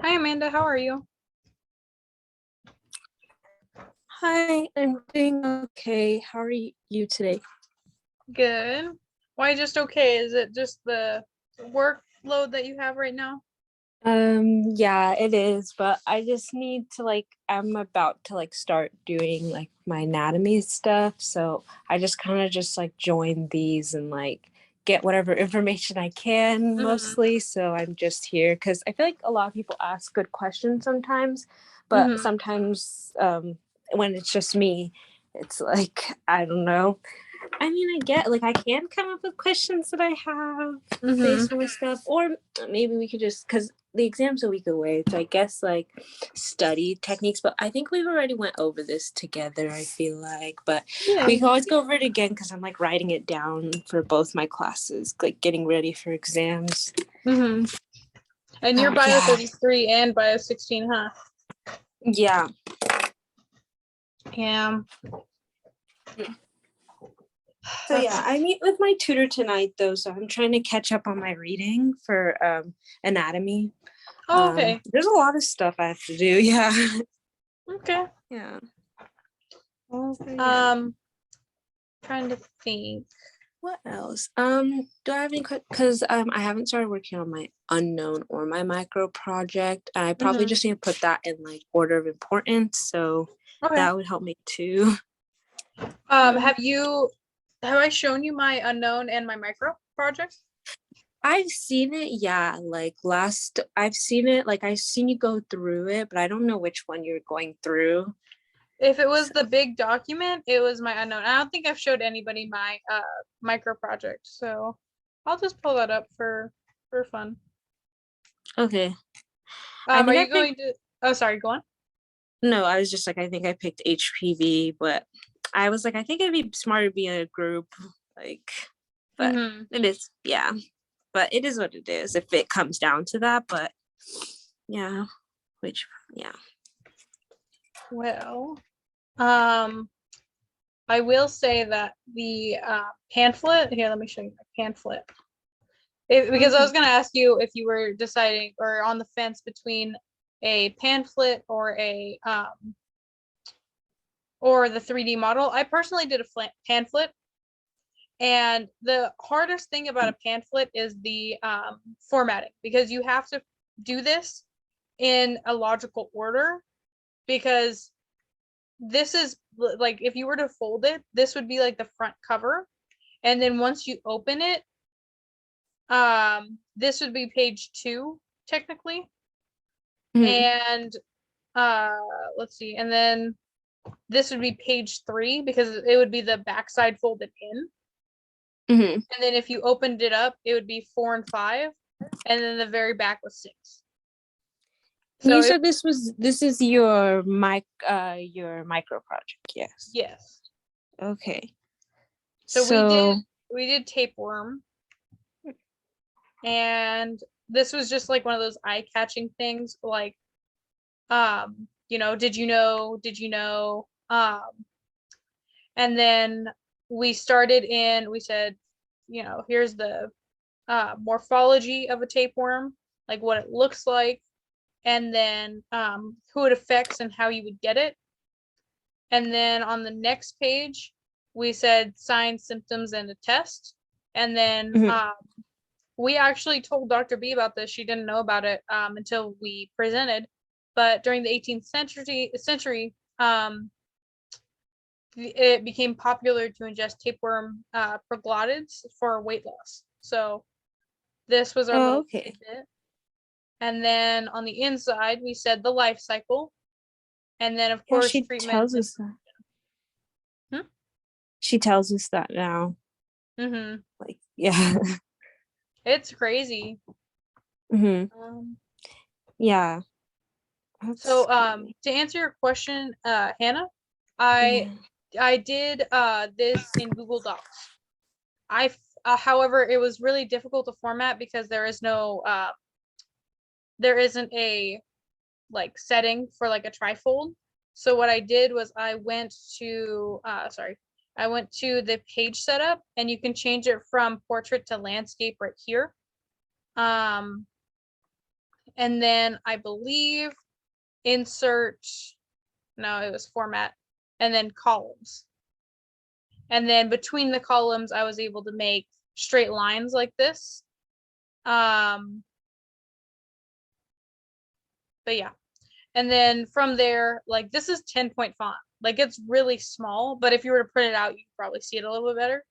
Hi, Amanda. How are you? Hi, I'm doing okay. How are you today? Good. Why just okay? Is it just the workload that you have right now? Yeah, it is, but I just need to I'm about to start doing my anatomy stuff, so I just kind of just join these and get whatever information I can Mm-hmm. mostly. So I'm just here because I feel like a lot of people ask good questions sometimes, but Mm-hmm. sometimes when it's just me, it's I don't know. I mean, I get I can come up with questions that I have Mm-hmm. based on my stuff, or maybe we could just because the exam's a week away, so I guess study techniques. But I think we've already went over this together. I feel like, but Yeah. we can always go over it again because I'm writing it down for both my classes, getting ready for exams. Mm-hmm. And you're bio Yeah, 33 and bio 16, huh? yeah. Yeah. So yeah, I meet with my tutor tonight though, so I'm trying to catch up on my reading for anatomy. Oh, okay. There's a lot of stuff I have to do. Yeah. Okay. Yeah. Yeah. Um, Trying to think. What else? Do I have any because I haven't started working on my unknown or my micro project. I probably Mm-hmm. just need to put that in order of importance, so Okay. that would help me too. Yeah. Have I shown you my unknown and my micro project? I've seen it, yeah, I've seen it, I've seen you go through it, but I don't know which one you're going through. If it was So, the big document, it was my unknown. I don't think I've showed anybody my micro project, so I'll just pull that up for fun. okay. I Are think I you picked going to? Oh, sorry. Go on. No, I was just I think I picked HPV, but I was I think it'd be smarter to be in a group, like, but Mm-hmm. it is, yeah. But it is what it is if it comes down to that. But yeah, which, yeah. Well, um, I will say that the pamphlet here. Let me show you my pamphlet. Because I was Okay. going to ask you if you were deciding or on the fence between a pamphlet or the 3D model. I personally did a pamphlet. And the hardest thing about a pamphlet is the formatting because you have to do this in a logical order because this is like if you were to fold it, this would be like the front cover. And then once you open it, this would be page 2 technically. Mm-hmm. And uh let's see, and then this would be page 3 because it would be the backside folded in. Mm-hmm. And then if you opened it up, it would be 4 and 5, and then the very back was 6. So You it said this is your micro project, yes. yes. Okay. So we did So we did tapeworm, and this was just like one of those eye-catching things, like did you know? And then we said, here's the morphology of a tapeworm, like what it looks like, and then who it affects and how you would get it. And then on the next page, we said signs, symptoms, and a test. And then mhm. we actually told Dr. B about this. She didn't know about it until we presented. But during the 18th century, it became popular to ingest tapeworm proglottids for weight loss. So this was our Oh, little okay. tidbit. And then on the inside, we said the life cycle. And then, of Yeah, course, she treatment tells and us that. prevention. She tells us that now. Hmm. Yeah. It's crazy. Hmm. Um, Yeah. That's so to answer your question, Hannah, yeah. I I did this in Google Docs. However, it was really difficult to format because there isn't a like setting for like a trifold. So what I did was I went to the page setup, and you can change it from portrait to landscape right here. Um, And then I believe insert, no, it was format, and then columns. And then between the columns, I was able to make straight lines like this. But yeah. And then from there, like this is 10-point font. Like it's really small, but if you were to print it out, you could probably see it a little bit better.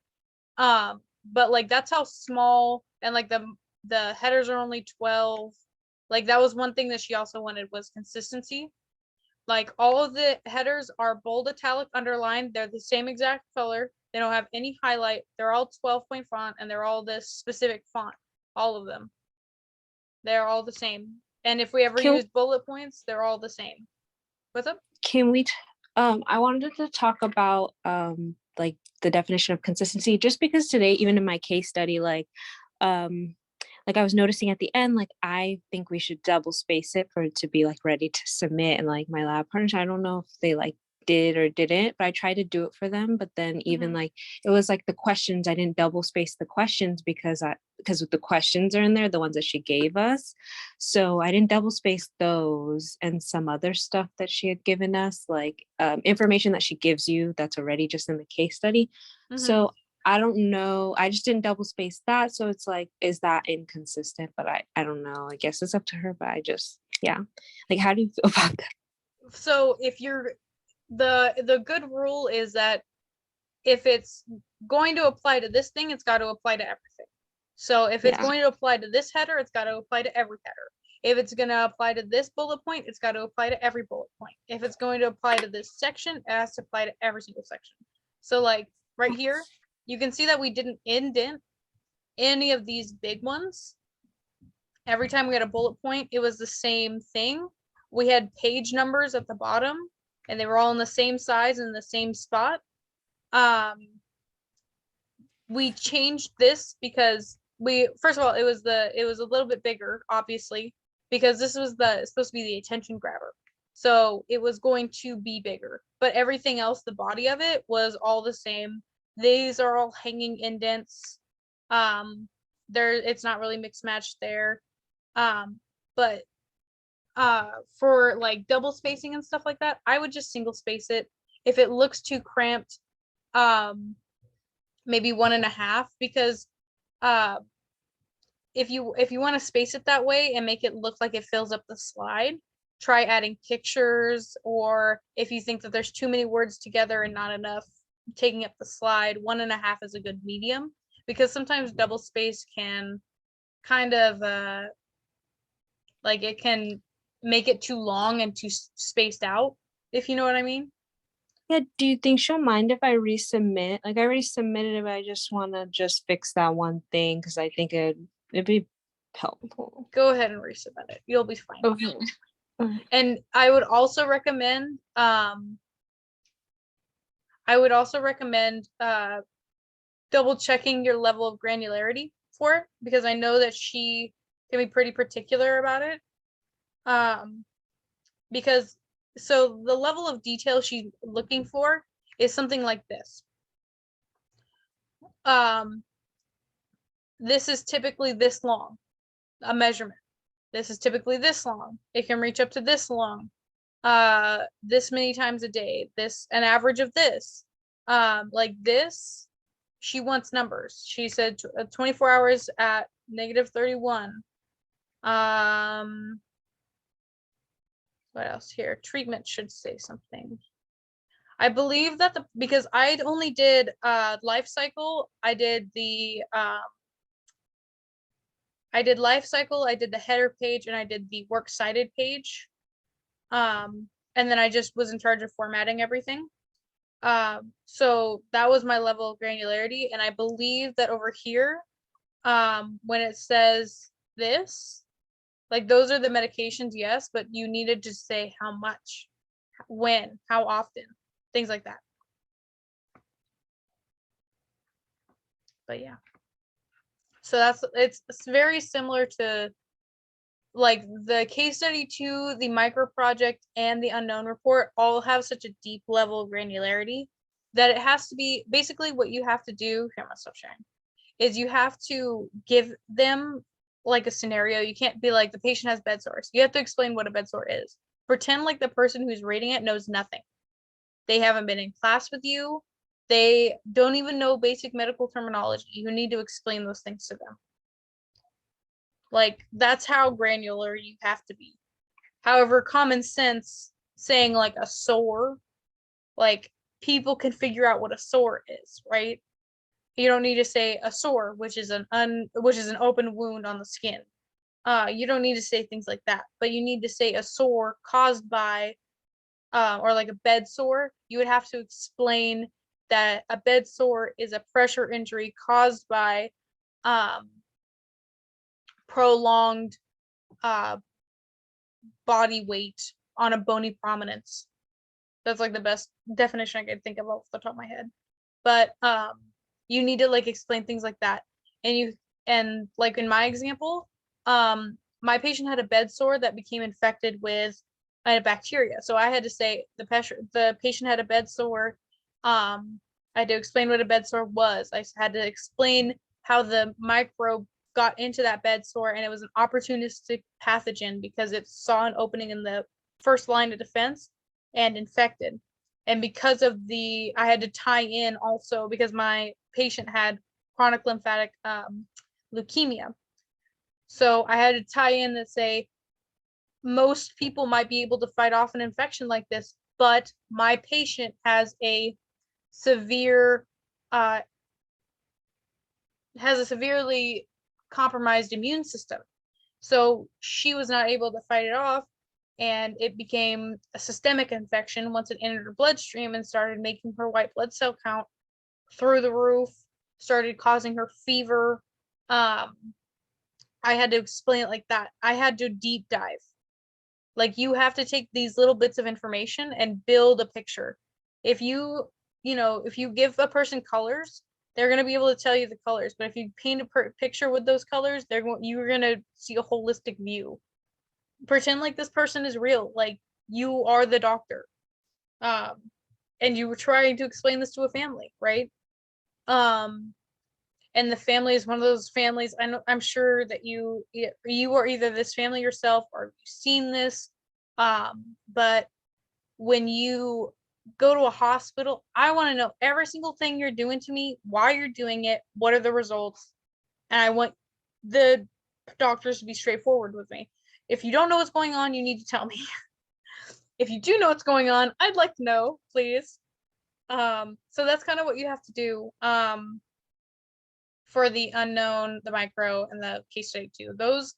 But like that's how small, and like the headers are only 12. Like that was one thing that she also wanted was consistency. Like all of the headers are bold, italic, underlined. They're the same exact color. They don't have any highlight. They're all 12-point font, and they're all this specific font. All of them. They're all the same. And if we ever Can- use bullet points, they're all the same. What's up? Can we I wanted to talk about like the definition of consistency, just because today, even in my case study, like I was noticing at the end, like I think we should double space it for it to be like ready to submit. And like my lab partners, I don't know if they like did or didn't, but I tried to do it for them. But then even like it was like the questions, I didn't double space the questions because the questions are in there, the ones that she gave us. So I didn't double space those and some other stuff that she had given us, like information that she gives you that's already just in the case study. So I don't know. I just didn't double space that. So it's like, is that inconsistent? But I don't know. I guess it's up to her, but I just, yeah. Like, how do you feel about that? So if you're, the good rule is that if it's going to apply to this thing, it's got to apply to everything. So if it's Yeah. going to apply to this header, it's got to apply to every header. If it's going to apply to this bullet point, it's got to apply to every bullet point. If it's going to apply to this section, it has to apply to every single section. So like right here, you can see that we didn't indent any of these big ones. Every time we had a bullet point, it was the same thing. We had page numbers at the bottom, and they were all in the same size in the same spot. We changed this because we, first of all, it was a little bit bigger, obviously, because this was supposed to be the attention grabber. So it was going to be bigger, but everything else, the body of it was all the same. These are all hanging indents. It's not really mixed matched there. But for like double spacing and stuff like that, I would just single space it. If it looks too cramped, maybe 1.5, because if you want to space it that way and make it look like it fills up the slide, try adding pictures, or if you think that there's too many words together and not enough taking up the slide, 1.5 is a good medium, because sometimes double space can kind of like it can make it too long and too spaced out, if you know what I mean. Yeah, do you think she'll mind if I resubmit? Like I already submitted it, but I just want to just fix that one thing because I think it'd be helpful. Go ahead and resubmit it. You'll be fine. Okay. And I would also recommend double checking your level of granularity for it, because I know that she can be pretty particular about it. Because so the level of detail she's looking for is something like this. This is typically this long, a measurement. This is typically this long. It can reach up to this long, this many times a day, this, an average of this. Like this, she wants numbers. She said 24 hours at -31. What else here? Treatment should say something. I believe that because I only did life cycle, I did life cycle, I did the header page, and I did the works cited page. And then I just was in charge of formatting everything. So that was my level of granularity. And I believe that over here, when it says this, like those are the medications, yes, but you needed to say how much, when, how often, things like that. But yeah. So it's very similar to like the case study 2, the micro project, and the unknown report all have such a deep level of granularity that it has to be basically what you have to do. Here, I'm gonna stop sharing. Is you have to give them like a scenario. You can't be like the patient has bed sores. You have to explain what a bed sore is. Pretend like the person who's reading it knows nothing. They haven't been in class with you. They don't even know basic medical terminology. You need to explain those things to them. Like, that's how granular you have to be. However, common sense saying like a sore, like people can figure out what a sore is, right? You don't need to say a sore, which is an open wound on the skin. You don't need to say things like that, but you need to say a sore caused by, or like a bed sore. You would have to explain that a bed sore is a pressure injury caused by prolonged body weight on a bony prominence. That's like the best definition I could think of off the top of my head. But you need to like explain things like that. And like in my example, my patient had a bed sore that became infected with a bacteria. So I had to say the patient had a bed sore. I had to explain what a bed sore was. I had to explain how the microbe got into that bed sore, and it was an opportunistic pathogen because it saw an opening in the first line of defense and infected. And because of I had to tie in also because my patient had chronic lymphatic leukemia. So I had to tie in and say, most people might be able to fight off an infection like this, but my patient has a severe, has a severely compromised immune system. So she was not able to fight it off, and it became a systemic infection once it entered her bloodstream and started making her white blood cell count through the roof, started causing her fever. I had to explain it like that. I had to deep dive. Like, you have to take these little bits of information and build a picture. If you give a person colors, they're going to be able to tell you the colors. But if you paint a picture with those colors, you're going to see a holistic view. Pretend like this person is real, like you are the doctor, and you were trying to explain this to a family, right? And the family is one of those families. I'm sure that you are either this family yourself or you've seen this, but when you go to a hospital, I want to know every single thing you're doing to me, why you're doing it, what are the results, and I want the doctors to be straightforward with me. If you don't know what's going on, you need to tell me. If you do know what's going on, I'd like to know, please. So that's kind of what you have to do for the unknown, the micro, and the case study too. Those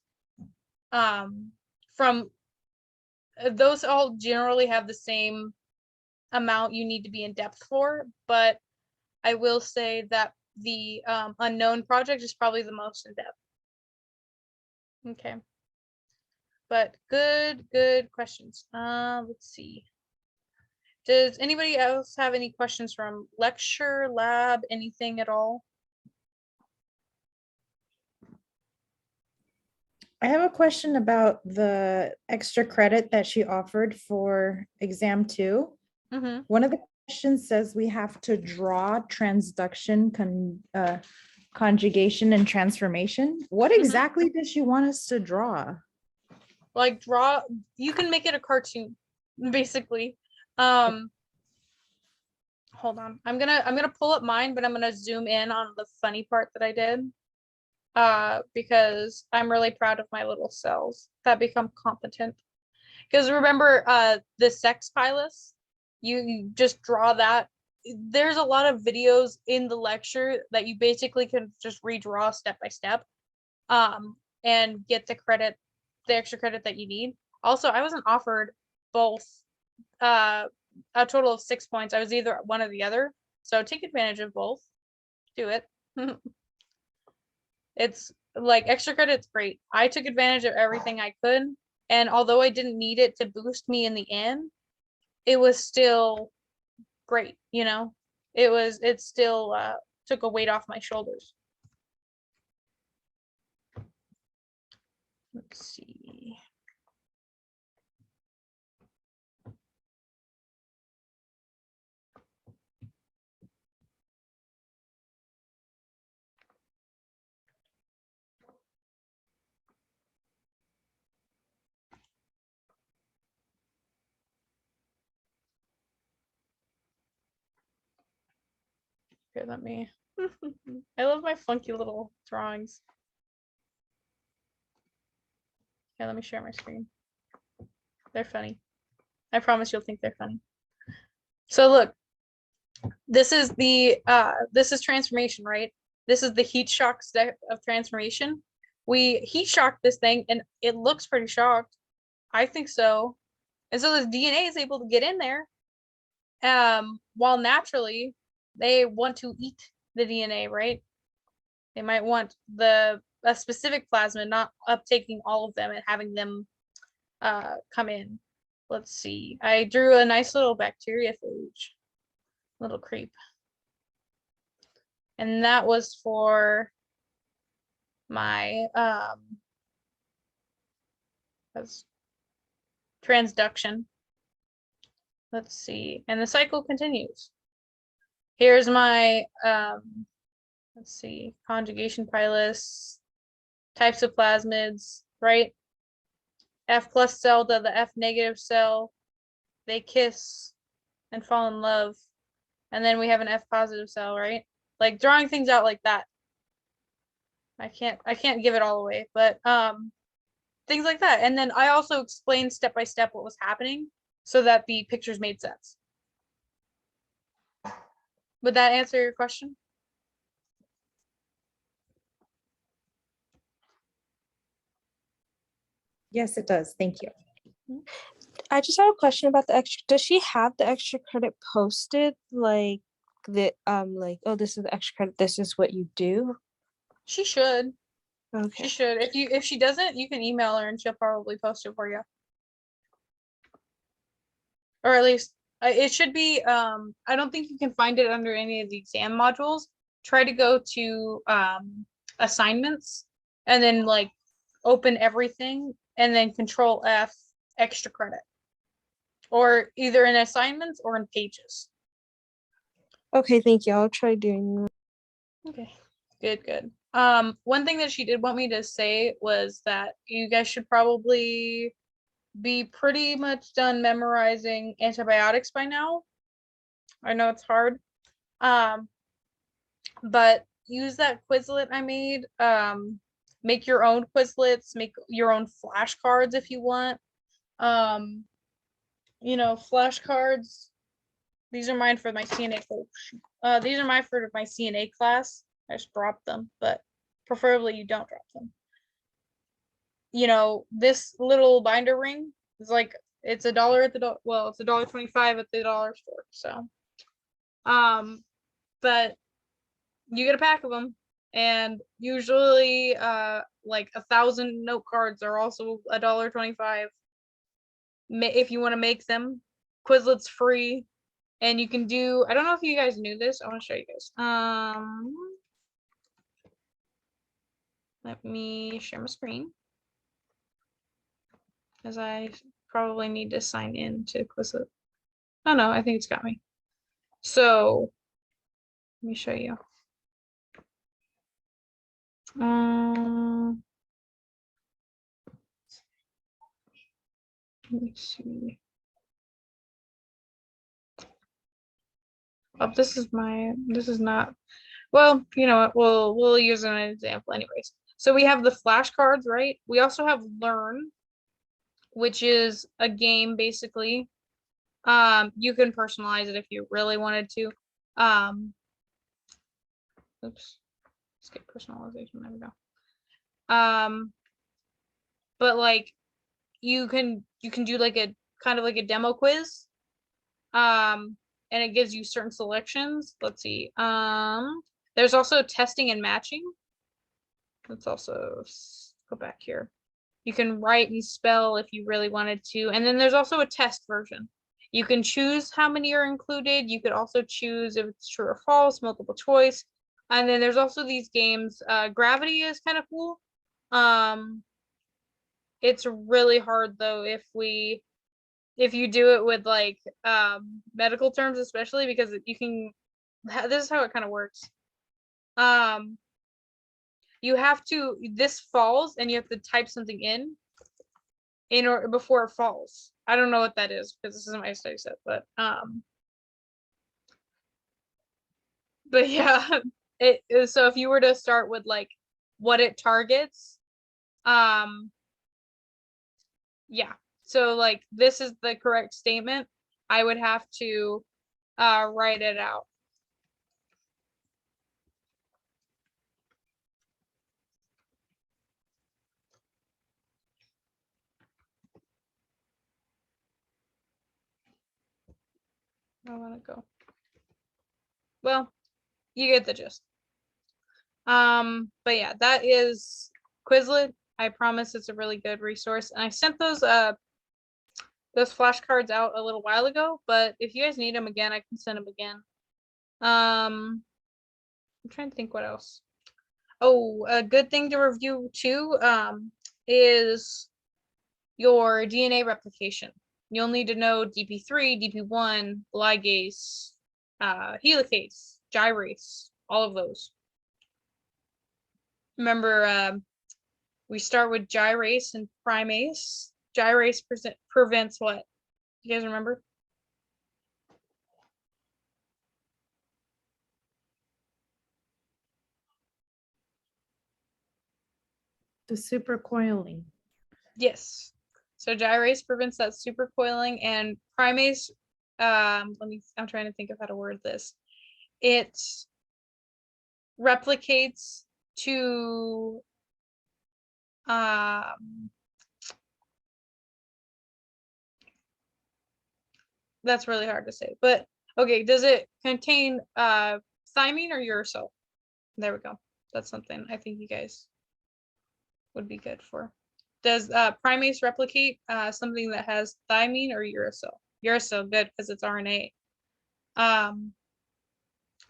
from those all generally have the same amount you need to be in depth for, but I will say that the unknown project is probably the most in depth. Okay. But good questions. Let's see. Does anybody else have any questions from lecture, lab, anything at all? I have a question about the extra credit that she offered for exam 2. Mm-hmm. One of the questions says we have to draw transduction, conjugation, and transformation. What exactly does she want us to draw? Like you can make it a cartoon, basically. Hold on. I'm gonna pull up mine, but I'm gonna zoom in on the funny part that I did. Because I'm really proud of my little cells that become competent. Because remember, the sex pilus, you just draw that. There's a lot of videos in the lecture that you basically can just redraw step by step, and get the extra credit that you need. Also, I wasn't offered both, a total of 6 points. I was either one or the other. So take advantage of both. Do it. It's like extra credit's great. I took advantage of everything I could, and although I didn't need it to boost me in the end, it was still great, it still took a weight off my shoulders. Let's see. Here, let me. I love my funky little drawings. Yeah, let me share my screen. They're funny. I promise you'll think they're funny. So look, this is this is transformation, right? This is the heat shock step of transformation. We heat shock this thing and it looks pretty shocked. I think so. And so the DNA is able to get in there. While naturally they want to eat the DNA, right? They might want a specific plasmid, not uptaking all of them and having them come in. Let's see. I drew a nice little bacteriophage, little creep. And that was for my transduction. Let's see. And the cycle continues. Here's my let's see, conjugation pilus, types of plasmids, right? F plus cell to the F negative cell, they kiss and fall in love. And then we have an F positive cell, right? Like drawing things out like that. I can't give it all away, but things like that. And then I also explained step by step what was happening so that the pictures made sense. Would that answer your question? Yes, it does. Thank you. I just have a question about the extra. Does she have the extra credit posted like like, oh, this is the extra credit, this is what you do? She should. Okay. She should. If she doesn't, you can email her and she'll probably post it for you. Or at least it should be I don't think you can find it under any of the exam modules. Try to go to assignments and then like open everything and then Control F extra credit. Or either in assignments or in pages. Okay, thank you. I'll try doing that. Okay, good. One thing that she did want me to say was that you guys should probably be pretty much done memorizing antibiotics by now. I know it's hard. But use that Quizlet I made. Make your own Quizlets, make your own flashcards if you want. You know, flashcards. These are mine for my CNA coach. These are mine for my CNA class. I just dropped them, but preferably you don't drop them. You know, this little binder ring is like, it's $1 at the well, it's $1.25 at the dollar store. So, but you get a pack of them, and usually, like 1,000 note cards are also $1.25. If you want to make them, Quizlet's free. And you can do, I don't know if you guys knew this. I want to show you guys. Let me share my screen. Because I probably need to sign in to Quizlet. Oh no, I think it's got me. So let me show you. Let me see. Oh, this is not, well, you know what, we'll use an example anyways. So we have the flashcards, right? We also have Learn, which is a game basically. You can personalize it if you really wanted to. Oops, skip personalization, there we go. But like you can do like a kind of like a demo quiz. And it gives you certain selections. Let's see. There's also testing and matching. Let's also go back here. You can write and spell if you really wanted to. And then there's also a test version. You can choose how many are included. You could also choose if it's true or false, multiple choice. And then there's also these games. Gravity is kind of cool. It's really hard though if you do it with like medical terms, especially because you can, this is how it kind of works. You have to, this falls and you have to type something in order before it falls. I don't know what that is because this isn't my study set, but But yeah, so if you were to start with like what it targets, um, yeah. So like this is the correct statement. I would have to write it out. I want to go. Well, you get the gist. But yeah, that is Quizlet. I promise it's a really good resource. And I sent those flashcards out a little while ago, but if you guys need them again, I can send them again. I'm trying to think what else. Oh, a good thing to review too, is your DNA replication. You'll need to know DP3, DP1, ligase, helicase, gyrase, all of those. Remember, we start with gyrase and primase. Gyrase prevents what? You guys remember? The supercoiling. Yes. So gyrase prevents that supercoiling, and primase, I'm trying to think of how to word this. It replicates to that's really hard to say, but okay, does it contain thymine or uracil? There we go. That's something I think you guys would be good for. Does primase replicate something that has thymine or uracil? Uracil, good, because it's RNA.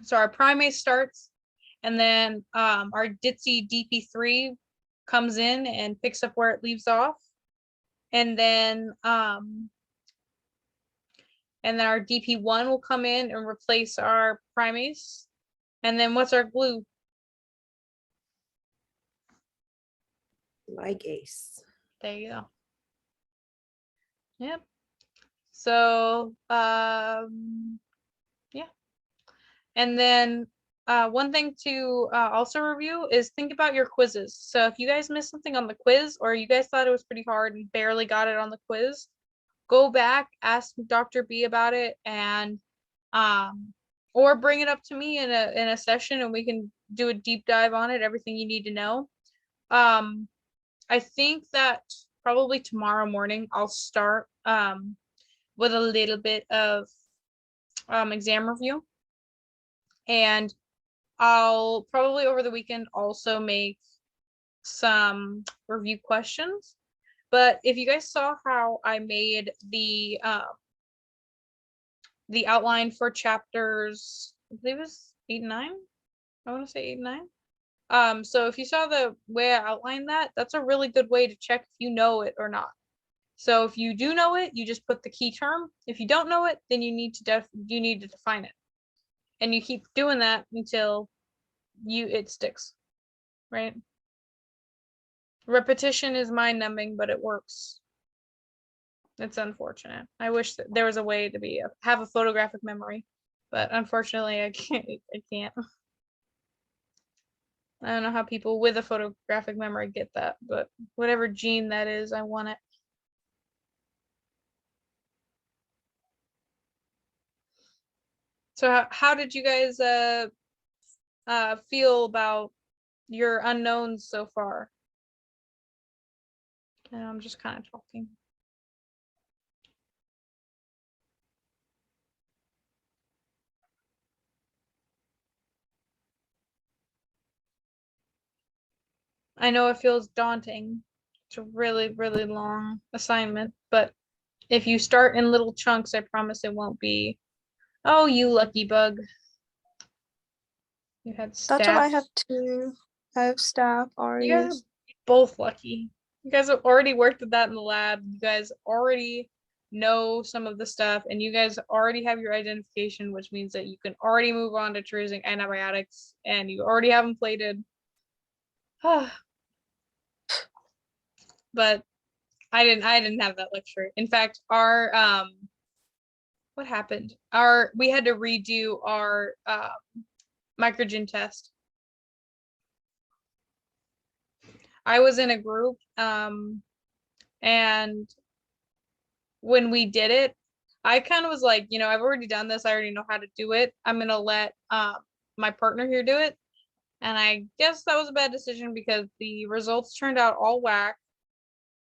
So our primase starts, and then our ditzy DP3 comes in and picks up where it leaves off. And then our DP1 will come in and replace our primase. And then what's our glue? Ligase. There you go. Yep. So yeah. And then one thing to also review is think about your quizzes. So if you guys missed something on the quiz, or you guys thought it was pretty hard and barely got it on the quiz, go back, ask Dr. B about it, and or bring it up to me in a session, and we can do a deep dive on it, everything you need to know. I think that probably tomorrow morning I'll start with a little bit of exam review, and I'll probably over the weekend also make some review questions. But if you guys saw how I made the outline for chapters, I believe it was 8 and 9. I want to say 8 and 9. So if you saw the way I outlined that, that's a really good way to check if you know it or not. So if you do know it, you just put the key term. If you don't know it, then you need to define it. And you keep doing that until it sticks, right? Repetition is mind numbing, but it works. It's unfortunate. I wish that there was a way to have a photographic memory, but unfortunately I can't. I don't know how people with a photographic memory get that, but whatever gene that is, I want it. So how did you guys feel about your unknowns so far? And I'm just kind of talking. I know it feels daunting. It's a really, really long assignment, but if you start in little chunks, I promise it won't be, oh, you lucky bug. You had That's what I staff. have too. I have staff You guys already. are both lucky. You guys have already worked with that in the lab. You guys already know some of the stuff, and you guys already have your identification, which means that you can already move on to choosing antibiotics, and you already have them plated. But I didn't have that luxury. In fact, our what happened? We had to redo our microgen test. I was in a group, and when we did it, I kind of was like, you know, I've already done this. I already know how to do it. I'm gonna let my partner here do it. And I guess that was a bad decision because the results turned out all whack.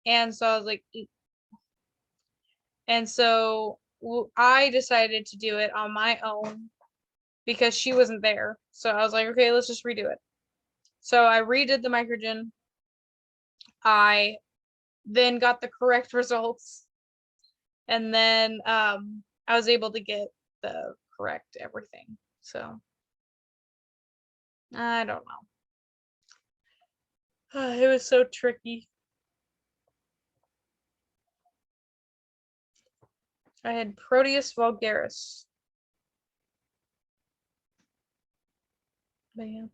And so I was like, "Eek." And so I decided to do it on my own because she wasn't there. So I was like, okay, let's just redo it. So I redid the microgen. I then got the correct results. And then I was able to get the correct everything. So I don't know. It was so tricky. I had Proteus vulgaris. But yeah.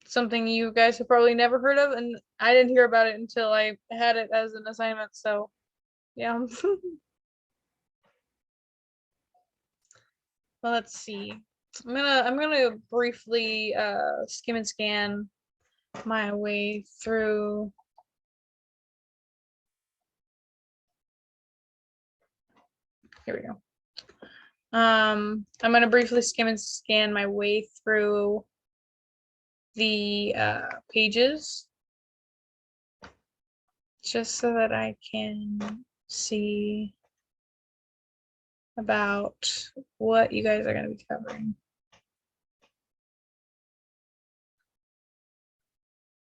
Something you guys have probably never heard of, and I didn't hear about it until I had it as an assignment. So yeah. Well, let's see. I'm gonna briefly skim and scan my way through. Here we go. I'm gonna briefly skim and scan my way through the pages just so that I can see about what you guys are going to be covering.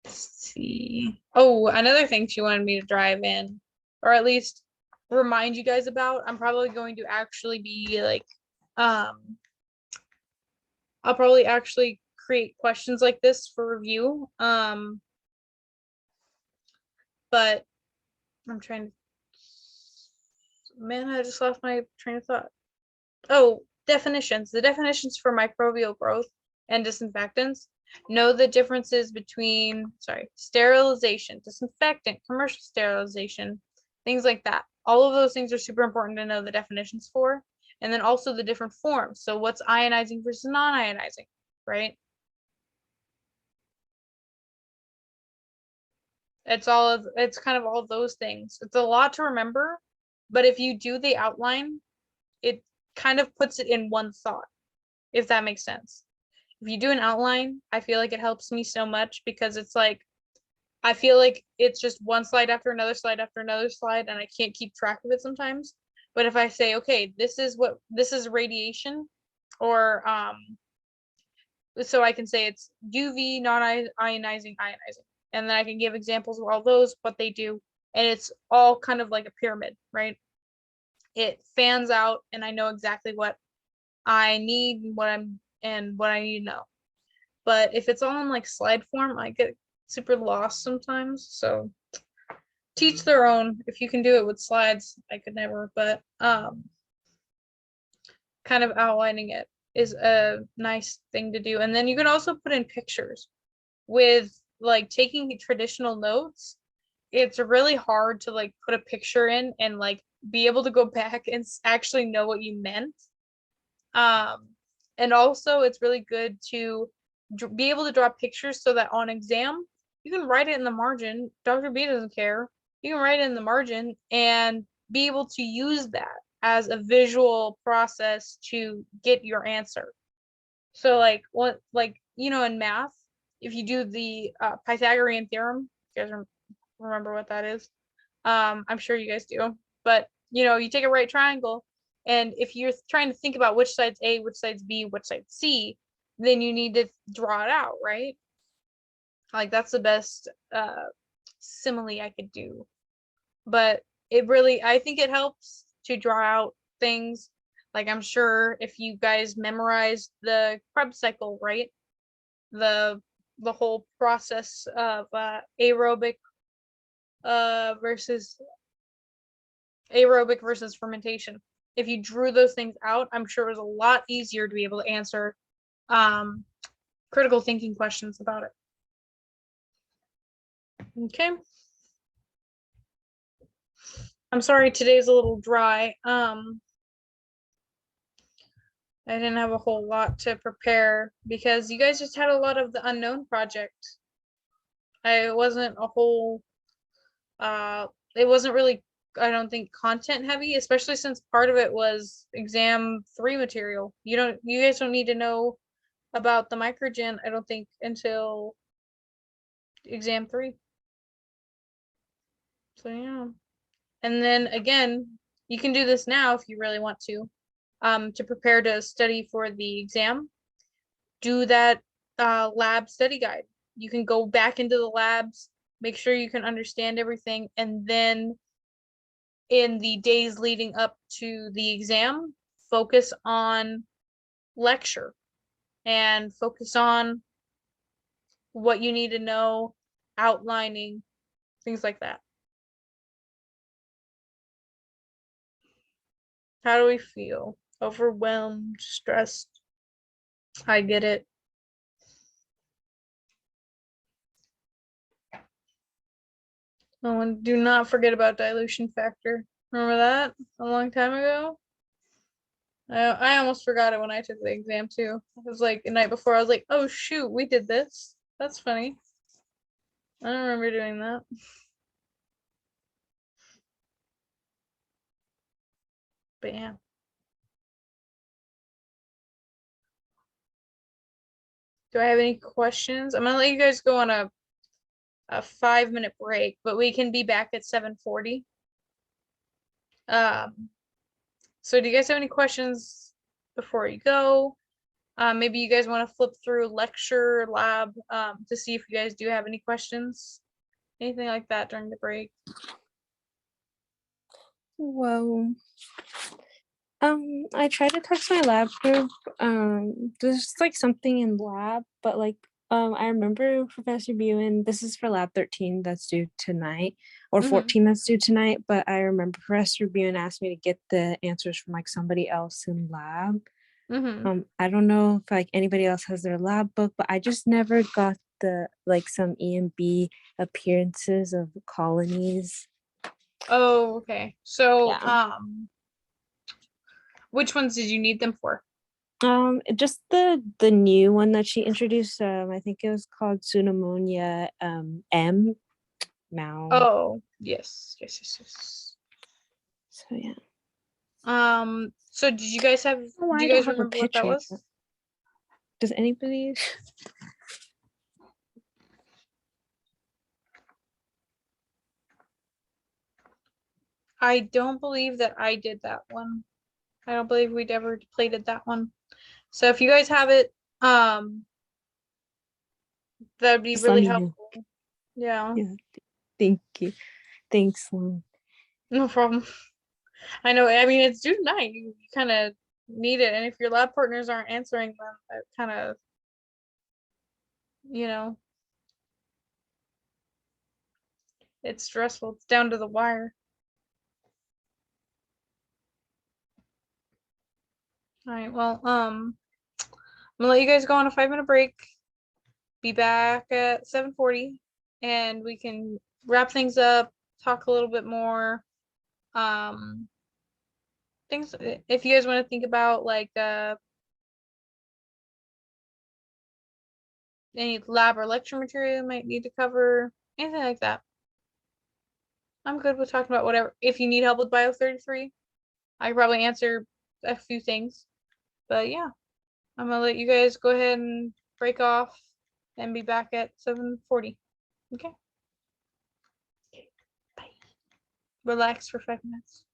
Let's see. Oh, another thing she wanted me to drive in, or at least remind you guys about. I'm probably going to actually be like, I'll probably actually create questions like this for review. But I'm trying to, man, I just lost my train of thought. Oh, definitions. The definitions for microbial growth and disinfectants. Know the differences between, sterilization, disinfectant, commercial sterilization, things like that. All of those things are super important to know the definitions for. And then also the different forms. So what's ionizing versus non-ionizing, right? It's kind of all of those things. It's a lot to remember, but if you do the outline, it kind of puts it in one thought, if that makes sense. If you do an outline, I feel like it helps me so much because it's like, I feel like it's just one slide after another slide after another slide, and I can't keep track of it sometimes. But if I say, okay, this is radiation, or so I can say it's UV, non-ionizing, ionizing, and then I can give examples of all those, what they do, and it's all kind of like a pyramid, right? It fans out, and I know exactly what I need and what I need to know. But if it's all in like slide form, I get super lost sometimes. So teach their own. If you can do it with slides, I could never, but kind of outlining it is a nice thing to do. And then you can also put in pictures. With like taking traditional notes, it's really hard to like put a picture in and like be able to go back and actually know what you meant. And also it's really good to be able to draw pictures so that on exam, you can write it in the margin. Dr. B doesn't care. You can write it in the margin and be able to use that as a visual process to get your answer. So like what, like, you know, in math, if you do the Pythagorean theorem, you guys remember what that is? I'm sure you guys do, but you know, you take a right triangle, and if you're trying to think about which side's A, which side's B, which side's C, then you need to draw it out, right? Like that's the best simile I could do. But it really, I think it helps to draw out things. Like I'm sure if you guys memorize the Krebs cycle, right? The whole process of aerobic versus fermentation. If you drew those things out, I'm sure it was a lot easier to be able to answer critical thinking questions about it. Okay. I'm sorry, today's a little dry. I didn't have a whole lot to prepare because you guys just had a lot of the unknown project. It wasn't a whole, it wasn't really, I don't think, content heavy, especially since part of it was exam 3 material. You guys don't need to know about the microgen, I don't think, until exam 3. So yeah. And then again, you can do this now if you really want to prepare to study for the exam. Do that lab study guide. You can go back into the labs, make sure you can understand everything, and then in the days leading up to the exam, focus on lecture and focus on what you need to know, outlining, things like that. How do we feel? Overwhelmed, stressed? I get it. Oh, and do not forget about dilution factor. Remember that a long time ago? I almost forgot it when I took the exam too. It was like the night before. I was like, oh shoot, we did this. That's funny. I don't remember doing that. But yeah. Do I have any questions? I'm gonna let you guys go on a 5-minute break, but we can be back at 7:40. So do you guys have any questions before you go? Maybe you guys want to flip through lecture lab to see if you guys do have any questions, anything like that during the break. Well, I tried to text my lab group. There's like something in lab, but like, I remember Professor Buin, this is for lab 13 that's due tonight, or Mhm. 14 that's due tonight, but I remember Professor Buin asked me to get the answers from like somebody else in lab. I don't know if like anybody else has their lab book, but I just never got the like some EMB appearances of colonies. Oh, okay. So, Yeah. which ones did you need them for? Just the new one that she introduced. I think it was called Pseudomonia M. Mao. Oh, yes, yes, yes, yes. So yeah. So did you guys have, Oh, do I you don't guys have a remember what that picture. was? Does anybody? I don't believe that I did that one. I don't believe we'd ever plated that one. So if you guys have it, that'd be Just let really me know. helpful. Yeah, Yeah. Thank you. Thanks, Lon. no problem. I know, I mean, it's due tonight. You kind of need it. And if your lab partners aren't answering them, that kind of, you know, it's stressful. It's down to the wire. All right, well, I'm gonna let you guys go on a 5-minute break. Be back at 7:40 and we can wrap things up, talk a little bit more. Um, things if you guys want to think about like any lab or lecture material you might need to cover, anything like that. I'm good with talking about whatever. If you need help with Bio 33, I can probably answer a few things. But yeah, I'm gonna let you guys go ahead and break off and be back at 7:40. Okay. Bye. Relax for 5 minutes.